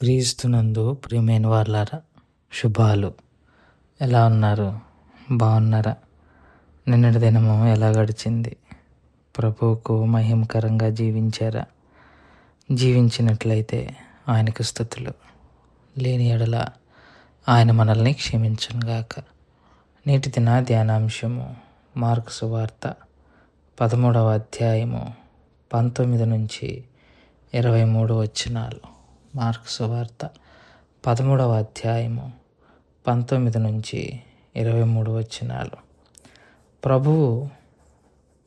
క్రీస్తునందు ప్రియమైన వాళ్ళారా, శుభాలు. ఎలా ఉన్నారు? బాగున్నారా? నిన్నటి దినము ఎలా గడిచింది? ప్రభువుకు మహిమకరంగా జీవించారా? జీవించినట్లయితే ఆయనకు స్తుతులు. లేని ఎడల ఆయన మనల్ని క్షమించునుగాక. నేటి దిన ధ్యానాంశము మార్కు సువార్త 13వ అధ్యాయము 19 నుంచి 23 వచనాలు. మార్కు సువార్త 13వ అధ్యాయము 19 నుంచి 23 వచనాలు. ప్రభువు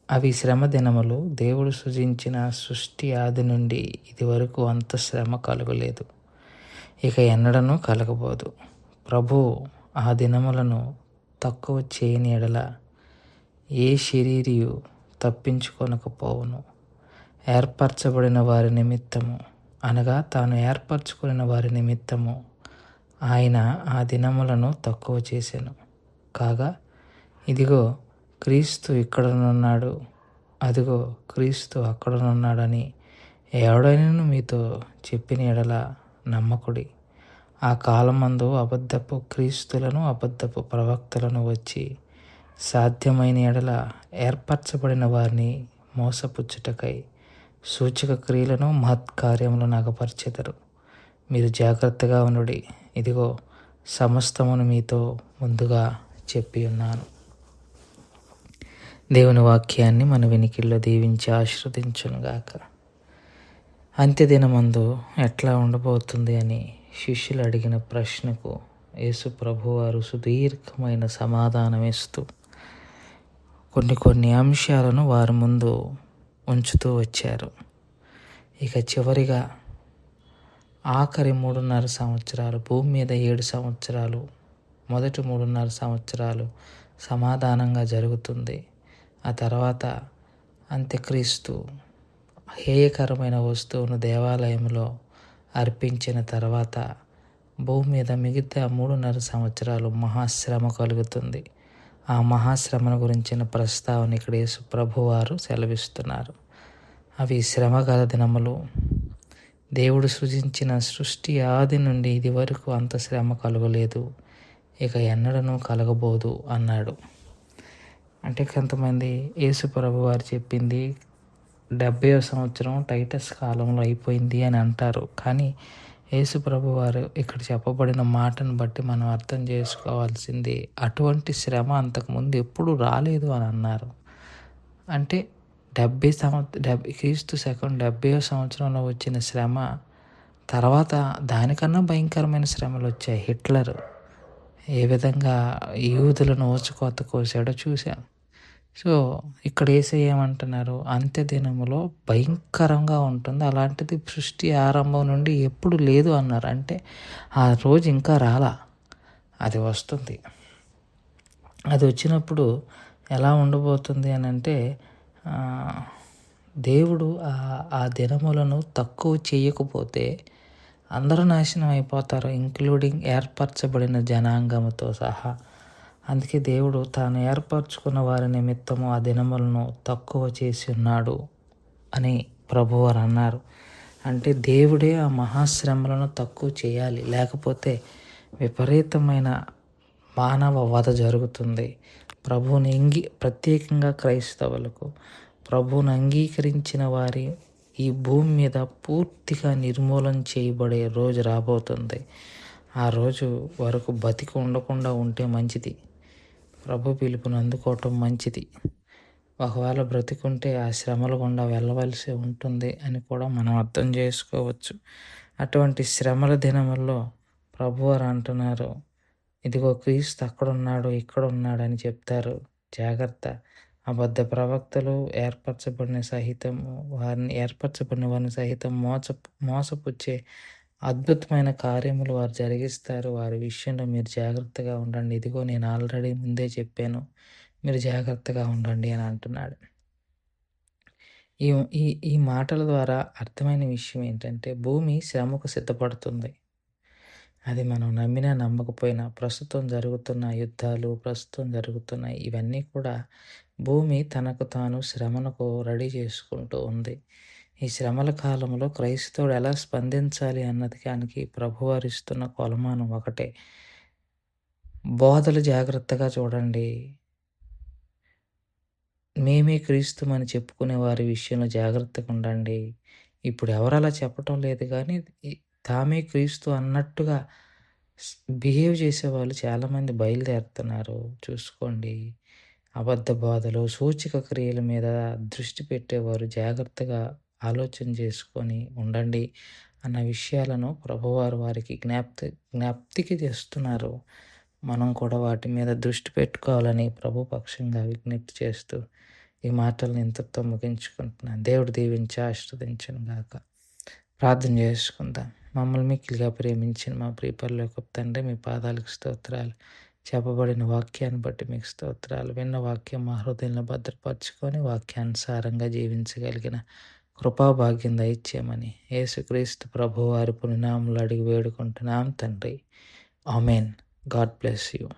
అవి శ్రమ దినములు, దేవుడు సృజించిన సృష్టి ఆది నుండి ఇది వరకు అంత శ్రమ కలుగలేదు, ఇక ఎన్నడనూ కలగబోదు. ప్రభువు ఆ దినములను తక్కువ చేయని ఎడల ఏ శరీరియు తప్పించుకొనకపోవును. ఏర్పరచబడిన వారి నిమిత్తము, అనగా తాను ఏర్పరచుకున్న వారి నిమిత్తము ఆయన ఆ దినములను తక్కువ చేసెను. కాగా ఇదిగో క్రీస్తు ఇక్కడనున్నాడు, అదిగో క్రీస్తు అక్కడనున్నాడని ఎవడైనను మీతో చెప్పిన ఎడల నమ్మకుడి. ఆ కాలమందు అబద్ధపు క్రీస్తులను, అబద్ధపు ప్రవక్తలను వచ్చి సాధ్యమైన ఎడల ఏర్పరచబడిన వారిని మోసపుచ్చుటకై సూచక క్రియలను, మహత్కార్యములను అగపరిచెదరు. మీరు జాగ్రత్తగా ఉండుడి. ఇదిగో సమస్తమును మీతో ముందుగా చెప్పి ఉన్నాను. దేవుని వాక్యాన్ని మన వినికిల్లో దీవించి ఆశీర్వదించునుగాక. అంత్యదినమందు ఎట్లా ఉండబోతుంది అని శిష్యులు అడిగిన ప్రశ్నకు యేసు ప్రభువారు సుదీర్ఘమైన సమాధానం ఇస్తూ కొన్ని అంశాలను వారి ముందు ఉంచుతూ వచ్చారు. ఇక చివరిగా ఆఖరి 3.5 సంవత్సరాలు, భూమి మీద 7 సంవత్సరాలు, మొదటి 3.5 సంవత్సరాలు సమాధానంగా జరుగుతుంది. ఆ తర్వాత అంత్యక్రీస్తు హేయకరమైన వస్తువును దేవాలయంలో అర్పించిన తర్వాత భూమి మీద మిగతా 3.5 సంవత్సరాలు మహాశ్రమ కలుగుతుంది. ఆ మహాశ్రమను గురించిన ప్రస్తావన ఇక్కడ యేసు ప్రభువారు సెలవిస్తున్నారు. అవి శ్రమగల దినములు. దేవుడు సృజించిన సృష్టి ఆది నుండి ఇది వరకు అంత శ్రమ కలగలేదు, ఇక ఎన్నడనూ కలగబోదు అన్నాడు. అంటే కొంతమంది యేసు ప్రభువారు చెప్పింది 70వ సంవత్సరం టైటస్ కాలంలో అయిపోయింది అని అంటారు. కానీ యేసు ప్రభువారు ఇక్కడ చెప్పబడిన మాటను బట్టి మనం అర్థం చేసుకోవాల్సింది, అటువంటి శ్రమ అంతకుముందు ఎప్పుడు రాలేదు అని అన్నారు. అంటే క్రీస్తు శకం 70వ సంవత్సరంలో వచ్చిన శ్రమ తర్వాత దానికన్నా భయంకరమైన శ్రమలు వచ్చాయి. హిట్లర్ ఏ విధంగా యూదులను ఊచకోత కోసాడో చూశాం. సో ఇక్కడ ఏమంటున్నారు, అంత్యదినములో భయంకరంగా ఉంటుంది, అలాంటిది సృష్టి ఆరంభం నుండి ఎప్పుడు లేదు అన్నారు. అంటే ఆ రోజు ఇంకా రాలా, అది వస్తుంది. అది వచ్చినప్పుడు ఎలా ఉండబోతుంది అని అంటే, దేవుడు ఆ దినములను తక్కువ చేయకపోతే అందరూ నాశనం అయిపోతారు, ఇంక్లూడింగ్ ఏర్పరచబడిన జనాంగముతో సహా. అందుకే దేవుడు తాను ఏర్పరచుకున్న వారి నిమిత్తము ఆ దినములను తక్కువ చేసి ఉన్నాడు అని ప్రభువారు అన్నారు. అంటే దేవుడే ఆ మహాశ్రమలను తక్కువ చేయాలి, లేకపోతే విపరీతమైన మానవ వధ జరుగుతుంది. ప్రభువుని ప్రత్యేకంగా క్రైస్తవులకు ప్రభువును అంగీకరించిన వారి ఈ భూమి మీద పూర్తిగా నిర్మూలన చేయబడే రోజు రాబోతుంది. ఆ రోజు వరకు బతికి ఉండకుండా ఉంటే మంచిది. ప్రభు పిలుపును అందుకోవటం మంచిది. ఒకవేళ బ్రతికుంటే ఆ శ్రమల గుండా వెళ్ళవలసి ఉంటుంది అని కూడా మనం అర్థం చేసుకోవచ్చు. అటువంటి శ్రమల దినముల్లో ప్రభువారు అంటున్నారు, ఇదిగో క్రీస్తు అక్కడున్నాడు, ఇక్కడ ఉన్నాడు అని చెప్తారు. జాగ్రత్త. అబద్ధ ప్రవక్తలు ఏర్పరచబడిన వారిని సహితం మోసపుచ్చే అద్భుతమైన కార్యములు వారు జరిగిస్తారు. వారి విషయంలో మీరు జాగ్రత్తగా ఉండండి. ఇదిగో నేను ఆల్రెడీ ముందే చెప్పాను, మీరు జాగ్రత్తగా ఉండండి అని అంటున్నాడు. ఈ మాటల ద్వారా అర్థమైన విషయం ఏంటంటే, భూమి శ్రమకు సిద్ధపడుతుంది. అది మనం నమ్మినా నమ్మకపోయినా ప్రస్తుతం జరుగుతున్న యుద్ధాలు, ప్రస్తుతం జరుగుతున్న ఇవన్నీ కూడా భూమి తనకు తాను శ్రమలకు రెడీ చేసుకుంటూ ఉంది. ఈ శ్రమల కాలంలో క్రైస్తవుడు ఎలా స్పందించాలి అన్నది దానికి ప్రభువారు ఇస్తున్న కొలమానం ఒకటే. బోధలు జాగ్రత్తగా చూడండి. మేమే క్రీస్తుమని చెప్పుకునే వారి విషయంలో జాగ్రత్తగా ఉండండి. ఇప్పుడు ఎవరు అలా చెప్పటం లేదు గానీ, తామే క్రీస్తు అన్నట్టుగా స్ బిహేవ్ చేసేవాళ్ళు చాలామంది బయలుదేరుతున్నారు. చూసుకోండి. అబద్ధ బోధలు, సూచక క్రియల మీద దృష్టి పెట్టేవారు జాగ్రత్తగా ఆలోచన చేసుకొని ఉండండి అన్న విషయాలను ప్రభువారు వారికి జ్ఞప్తికి తెస్తున్నారు. మనం కూడా వాటి మీద దృష్టి పెట్టుకోవాలని ప్రభు పక్షంగా విజ్ఞప్తి చేస్తూ ఈ మాటలను ఇంతటితో ముగించుకుంటున్నాను. దేవుడు దీవించి ఆశీర్వదించును గాక. ప్రార్థన చేసుకుందాం. మమ్మల్ని మిక్కిలిగా ప్రేమించిన మా ప్రియ పరలోకపు తండ్రి, మీ పాదాలకు స్తోత్రాలు. చెప్పబడిన వాక్యాన్ని బట్టి మీకు స్తోత్రాలు. విన్న వాక్యం మా హృదయంలో భద్రపరుచుకొని వాక్యానుసారంగా జీవించగలిగిన కృపాభాగ్యం దయచేయమని యేసుక్రీస్తు ప్రభువారి పునినామములో అడిగి వేడుకుంటున్నాం తండ్రి. ఆమెన్. God bless you.